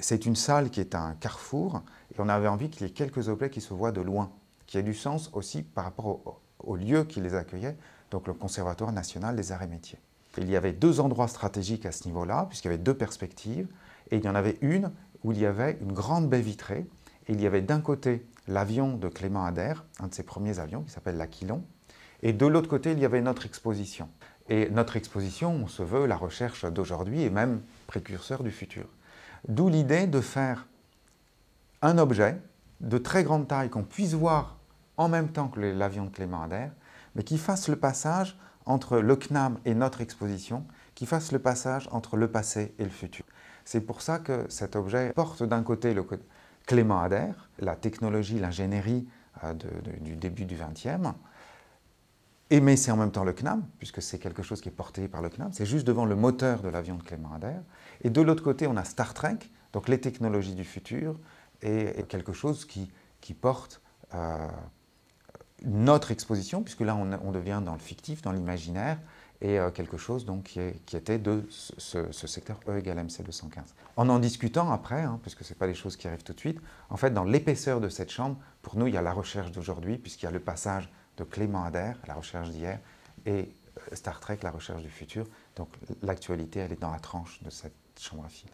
c'est une salle qui est un carrefour et on avait envie qu'il y ait quelques objets qui se voient de loin, qui aient du sens aussi par rapport au lieu qui les accueillait, donc le Conservatoire national des arts et métiers. Il y avait deux endroits stratégiques à ce niveau-là, puisqu'il y avait deux perspectives, et il y en avait une où il y avait une grande baie vitrée, et il y avait d'un côté l'avion de Clément Ader, un de ses premiers avions qui s'appelle l'Aquilon, et de l'autre côté il y avait notre exposition. Et notre exposition, on se veut la recherche d'aujourd'hui et même précurseur du futur. D'où l'idée de faire un objet de très grande taille qu'on puisse voir en même temps que l'avion de Clément Ader, mais qui fasse le passage entre le CNAM et notre exposition, qui fasse le passage entre le passé et le futur. C'est pour ça que cet objet porte d'un côté le Clément Ader, la technologie, l'ingénierie du début du XXe, mais c'est en même temps le CNAM, puisque c'est quelque chose qui est porté par le CNAM, c'est juste devant le moteur de l'avion de Clément Ader. Et de l'autre côté, on a Star Trek, donc les technologies du futur, et quelque chose qui porte notre exposition, puisque là on devient dans le fictif, dans l'imaginaire, et quelque chose donc, qui était de ce secteur E égale MC 215. En discutant après, puisque ce n'est pas des choses qui arrivent tout de suite, en fait dans l'épaisseur de cette chambre, pour nous il y a la recherche d'aujourd'hui, puisqu'il y a le passage de Clément Ader, la recherche d'hier, et Star Trek, la recherche du futur. Donc l'actualité elle est dans la tranche de cette chambre à fil.